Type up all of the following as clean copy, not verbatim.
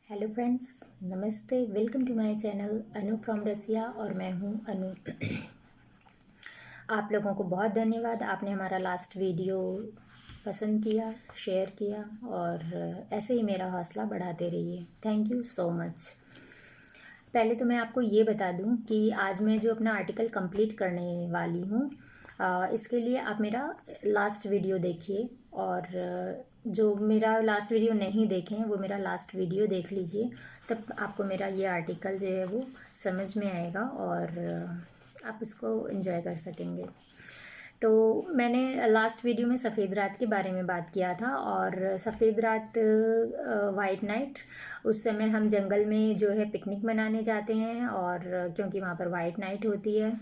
Hello friends, नमस्ते। Welcome to my channel Anu from Russia और मैं हूँ अनु। आप लोगों को बहुत धन्यवाद, आपने हमारा लास्ट वीडियो पसंद किया, शेयर किया और ऐसे ही मेरा हौसला बढ़ाते रहिए। Thank you so much. पहले तो मैं आपको ये बता दूं कि आज मैं जो अपना आर्टिकल कंप्लीट करने वाली हूँ, इसके लिए आप मेरा लास्ट वीडियो देखिए और जो मेरा लास्ट वीडियो नहीं देखें वो मेरा लास्ट वीडियो देख लीजिए, तब आपको मेरा ये आर्टिकल जो है वो समझ में आएगा और आप इसको एंजॉय कर सकेंगे। तो मैंने लास्ट वीडियो में सफ़ेद रात के बारे में बात किया था और सफ़ेद रात वाइट नाइट, उस समय हम जंगल में जो है पिकनिक मनाने जाते हैं और क्योंकि वहाँ पर वाइट नाइट होती है,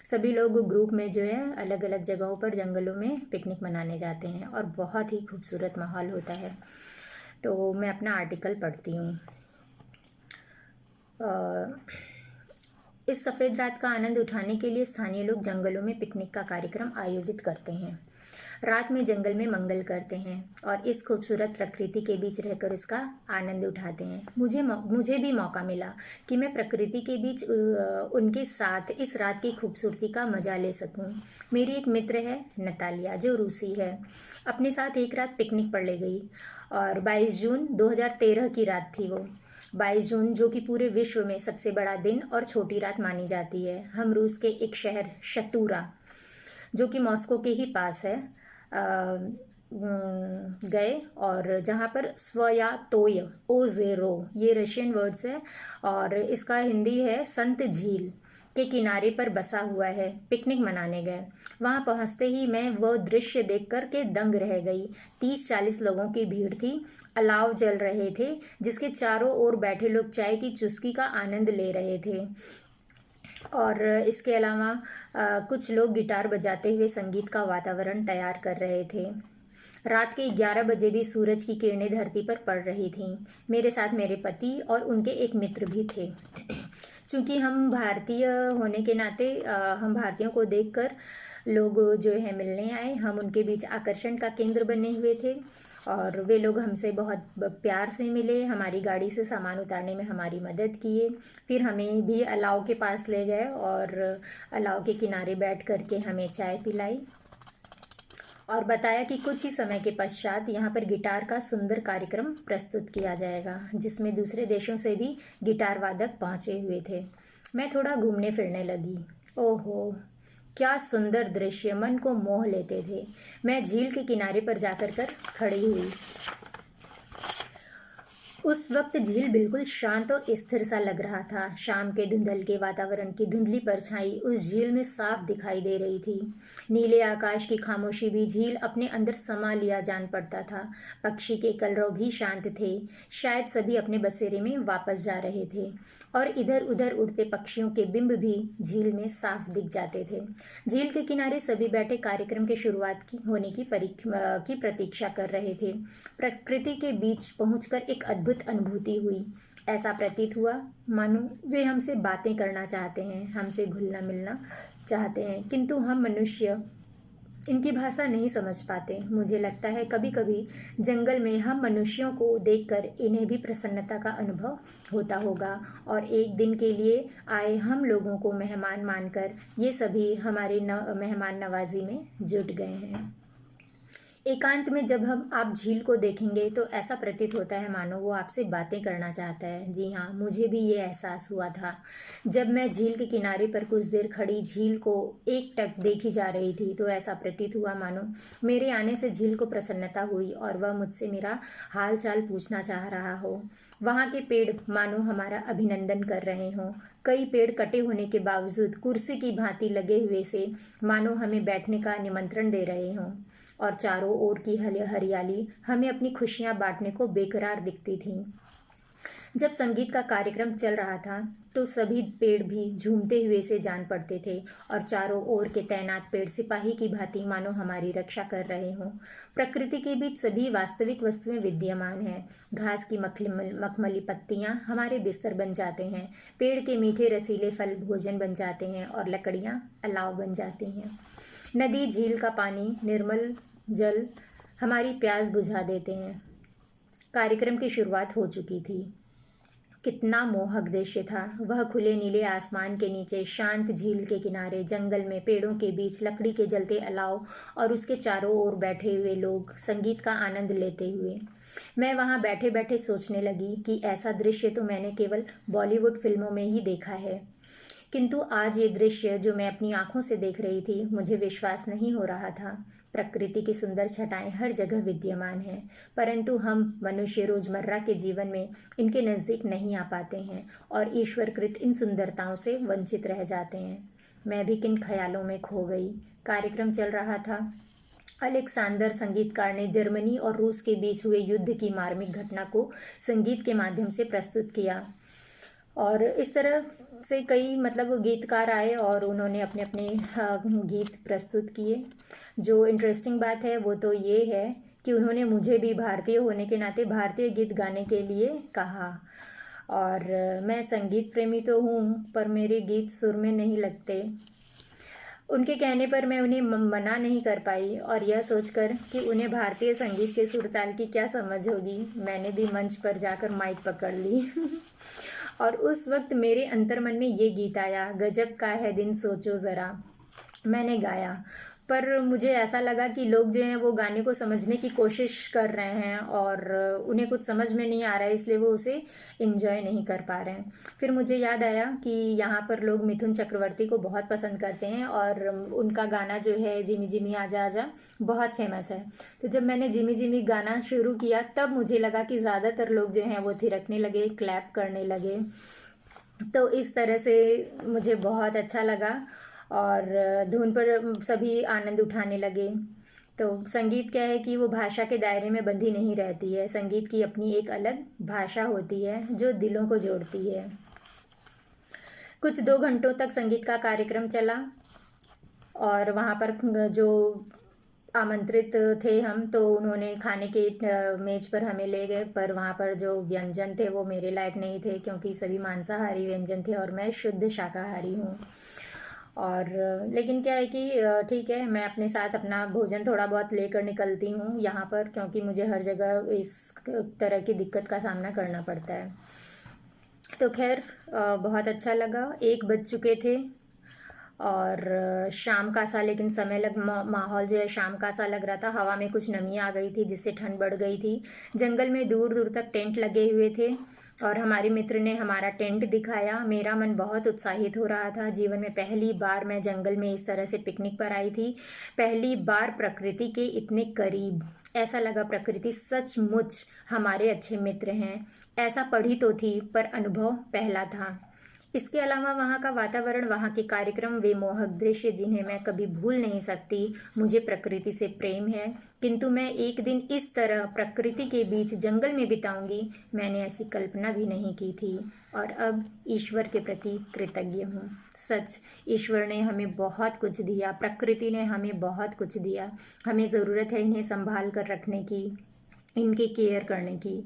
सभी लोग ग्रुप में जो है अलग अलग जगहों पर जंगलों में पिकनिक मनाने जाते हैं और बहुत ही खूबसूरत माहौल होता है। तो मैं अपना आर्टिकल पढ़ती हूँ। इस सफ़ेद रात का आनंद उठाने के लिए स्थानीय लोग जंगलों में पिकनिक का कार्यक्रम आयोजित करते हैं। रात में जंगल में मंगल करते हैं और इस खूबसूरत प्रकृति के बीच रहकर इसका आनंद उठाते हैं। मुझे भी मौका मिला कि मैं प्रकृति के बीच उनके साथ इस रात की खूबसूरती का मजा ले सकूं। मेरी एक मित्र है नतालिया, जो रूसी है, अपने साथ एक रात पिकनिक पर ले गई और 22 जून 2013 की रात थी वो। 22 जून, जो कि पूरे विश्व में सबसे बड़ा दिन और छोटी रात मानी जाती है। हम रूस के एक शहर शतूरा, जो कि मॉस्को के ही पास है, गए और जहाँ पर स्वयातोय ओजेरो, ये रशियन वर्ड्स है और इसका हिंदी है संत झील के किनारे पर बसा हुआ है। पिकनिक मनाने गए। वहां पहुंचते ही मैं वह दृश्य देखकर के दंग रह गई। 30-40 लोगों की भीड़ थी। अलाव जल रहे थे जिसके चारों ओर बैठे लोग चाय की चुस्की का आनंद ले रहे थे और इसके अलावा कुछ लोग गिटार बजाते हुए संगीत का वातावरण तैयार कर रहे थे। रात के 11 बजे भी सूरज की किरणें धरती पर पड़ रही थीं। मेरे साथ मेरे पति और उनके एक मित्र भी थे। चूंकि हम भारतीय होने के नाते हम भारतीयों को देखकर लोग जो है मिलने आए। हम उनके बीच आकर्षण का केंद्र बने हुए थे और वे लोग हमसे बहुत प्यार से मिले, हमारी गाड़ी से सामान उतारने में हमारी मदद किए, फिर हमें भी अलाव के पास ले गए और अलाव के किनारे बैठ करके हमें चाय पिलाई और बताया कि कुछ ही समय के पश्चात यहाँ पर गिटार का सुंदर कार्यक्रम प्रस्तुत किया जाएगा, जिसमें दूसरे देशों से भी गिटार वादक पहुँचे हुए थे। मैं थोड़ा घूमने फिरने लगी। ओहो, क्या सुंदर दृश्य मन को मोह लेते थे। मैं झील के किनारे पर जाकर खड़ी हुई। उस वक्त झील बिल्कुल शांत और स्थिर सा लग रहा था। शाम के धुंधल के वातावरण की धुंधली परछाई उस झील में साफ दिखाई दे रही थी। नीले आकाश की खामोशी भी झील अपने अंदर समा लिया जान पड़ता था। पक्षी के कलरव भी शांत थे, शायद सभी अपने बसेरे में वापस जा रहे थे और इधर उधर उड़ते पक्षियों के बिंब भी झील में साफ दिख जाते थे। झील के किनारे सभी बैठे कार्यक्रम के शुरुआत होने की प्रतीक्षा कर रहे थे। प्रकृति के बीच पहुंचकर एक अद्भुत अनुभूति हुई। ऐसा प्रतीत हुआ मानो वे हमसे बातें करना चाहते हैं, हमसे घुलना मिलना चाहते हैं, किंतु हम मनुष्य इनकी भाषा नहीं समझ पाते। मुझे लगता है कभी कभी जंगल में हम मनुष्यों को देखकर इन्हें भी प्रसन्नता का अनुभव होता होगा और एक दिन के लिए आए हम लोगों को मेहमान मानकर ये सभी हमारे मेहमान नवाजी में जुट गए हैं। एकांत में जब आप झील को देखेंगे तो ऐसा प्रतीत होता है मानो वो आपसे बातें करना चाहता है। जी हाँ, मुझे भी ये एहसास हुआ था जब मैं झील के किनारे पर कुछ देर खड़ी झील को एकटक देखी जा रही थी। तो ऐसा प्रतीत हुआ मानो मेरे आने से झील को प्रसन्नता हुई और वह मुझसे मेरा हाल चाल पूछना चाह रहा हो। वहाँ के पेड़ मानो हमारा अभिनंदन कर रहे हों। कई पेड़ कटे होने के बावजूद कुर्सी की भांति लगे हुए से मानो हमें बैठने का निमंत्रण दे रहे हों और चारों ओर की हरियाली हमें अपनी खुशियां बांटने को बेकरार दिखती थी। जब संगीत का कार्यक्रम चल रहा था तो सभी पेड़ भी झूमते हुए से जान पड़ते थे और चारों ओर के तैनात पेड़ सिपाही की भांति मानो हमारी रक्षा कर रहे हों। प्रकृति के बीच सभी वास्तविक वस्तुएं विद्यमान हैं। घास की मखमली पत्तियां हमारे बिस्तर बन जाते हैं, पेड़ के मीठे रसीले फल भोजन बन जाते हैं और लकड़ियां अलाव बन जाती हैं। नदी झील का पानी निर्मल जल हमारी प्यास बुझा देते हैं। कार्यक्रम की शुरुआत हो चुकी थी। कितना मोहक दृश्य था वह। खुले नीले आसमान के नीचे, शांत झील के किनारे, जंगल में, पेड़ों के बीच, लकड़ी के जलते अलाव और उसके चारों ओर बैठे हुए लोग संगीत का आनंद लेते हुए। मैं वहां बैठे बैठे सोचने लगी कि ऐसा दृश्य तो मैंने केवल बॉलीवुड फिल्मों में ही देखा है, किंतु आज ये दृश्य जो मैं अपनी आंखों से देख रही थी, मुझे विश्वास नहीं हो रहा था। प्रकृति की सुंदर छटाएं हर जगह विद्यमान हैं, परंतु हम मनुष्य रोजमर्रा के जीवन में इनके नज़दीक नहीं आ पाते हैं और ईश्वरकृत इन सुंदरताओं से वंचित रह जाते हैं। मैं भी किन ख्यालों में खो गई। कार्यक्रम चल रहा था। अलेक्सांडर संगीतकार ने जर्मनी और रूस के बीच हुए युद्ध की मार्मिक घटना को संगीत के माध्यम से प्रस्तुत किया। और इस तरह से कई गीतकार आए और उन्होंने अपने अपने गीत प्रस्तुत किए। जो इंटरेस्टिंग बात है वो तो ये है कि उन्होंने मुझे भी भारतीय होने के नाते भारतीय गीत गाने के लिए कहा। और मैं संगीत प्रेमी तो हूँ, पर मेरे गीत सुर में नहीं लगते। उनके कहने पर मैं उन्हें मना नहीं कर पाई और यह सोचकर कि उन्हें भारतीय संगीत के सुर ताल की क्या समझ होगी, मैंने भी मंच पर जाकर माइक पकड़ ली। और उस वक्त मेरे अंतर्मन में ये गीत आया, गजब का है दिन सोचो ज़रा। मैंने गाया, पर मुझे ऐसा लगा कि लोग जो हैं वो गाने को समझने की कोशिश कर रहे हैं और उन्हें कुछ समझ में नहीं आ रहा है, इसलिए वो उसे इन्जॉय नहीं कर पा रहे हैं। फिर मुझे याद आया कि यहाँ पर लोग मिथुन चक्रवर्ती को बहुत पसंद करते हैं और उनका गाना जो है जिमी जिमी आजा आजा बहुत फेमस है। तो जब मैंने जिमी जिमी गाना शुरू किया तब मुझे लगा कि ज़्यादातर लोग जो हैं वो थिरकने लगे, क्लैप करने लगे। तो इस तरह से मुझे बहुत अच्छा लगा और धुन पर सभी आनंद उठाने लगे। तो संगीत क्या है कि वो भाषा के दायरे में बंधी नहीं रहती है। संगीत की अपनी एक अलग भाषा होती है जो दिलों को जोड़ती है। कुछ 2 घंटों तक संगीत का कार्यक्रम चला और वहाँ पर जो आमंत्रित थे हम, तो उन्होंने खाने के मेज पर हमें ले गए, पर वहाँ पर जो व्यंजन थे वो मेरे लायक नहीं थे क्योंकि सभी मांसाहारी व्यंजन थे और मैं शुद्ध शाकाहारी हूँ। और लेकिन क्या है कि ठीक है, मैं अपने साथ अपना भोजन थोड़ा बहुत लेकर निकलती हूँ यहाँ पर, क्योंकि मुझे हर जगह इस तरह की दिक्कत का सामना करना पड़ता है। तो खैर बहुत अच्छा लगा। 1 बज चुके थे और शाम का सा लेकिन माहौल जो है शाम का सा लग रहा था। हवा में कुछ नमी आ गई थी जिससे ठंड बढ़ गई थी। जंगल में दूर दूर तक टेंट लगे हुए थे और हमारे मित्र ने हमारा टेंट दिखाया। मेरा मन बहुत उत्साहित हो रहा था। जीवन में पहली बार मैं जंगल में इस तरह से पिकनिक पर आई थी, पहली बार प्रकृति के इतने करीब। ऐसा लगा प्रकृति सचमुच हमारे अच्छे मित्र हैं। ऐसा पढ़ी तो थी पर अनुभव पहला था। इसके अलावा वहाँ का वातावरण, वहाँ के कार्यक्रम, वे मोहक दृश्य जिन्हें मैं कभी भूल नहीं सकती। मुझे प्रकृति से प्रेम है, किंतु मैं एक दिन इस तरह प्रकृति के बीच जंगल में बिताऊंगी, मैंने ऐसी कल्पना भी नहीं की थी। और अब ईश्वर के प्रति कृतज्ञ हूँ। सच, ईश्वर ने हमें बहुत कुछ दिया, प्रकृति ने हमें बहुत कुछ दिया। हमें ज़रूरत है इन्हें संभाल कर रखने की, इनकी केयर करने की।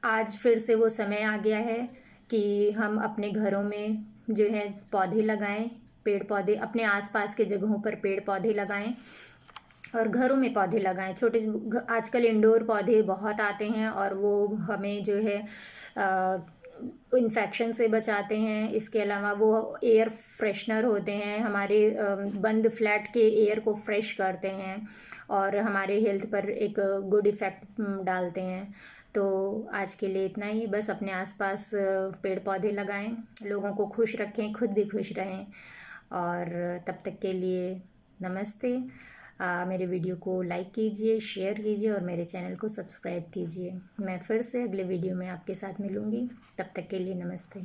आज फिर से वो समय आ गया है कि हम अपने घरों में जो है पौधे लगाएं, पेड़ पौधे अपने आसपास के जगहों पर पेड़ पौधे लगाएं और घरों में पौधे लगाएं। छोटे आजकल इंडोर पौधे बहुत आते हैं और वो हमें जो है इन्फेक्शन से बचाते हैं। इसके अलावा वो एयर फ्रेशनर होते हैं, हमारे बंद फ्लैट के एयर को फ्रेश करते हैं और हमारे हेल्थ पर एक गुड इफ़ेक्ट डालते हैं। तो आज के लिए इतना ही। बस अपने आसपास पेड़ पौधे लगाएं, लोगों को खुश रखें, खुद भी खुश रहें। और तब तक के लिए नमस्ते। मेरे वीडियो को लाइक कीजिए, शेयर कीजिए और मेरे चैनल को सब्सक्राइब कीजिए। मैं फिर से अगले वीडियो में आपके साथ मिलूँगी। तब तक के लिए नमस्ते।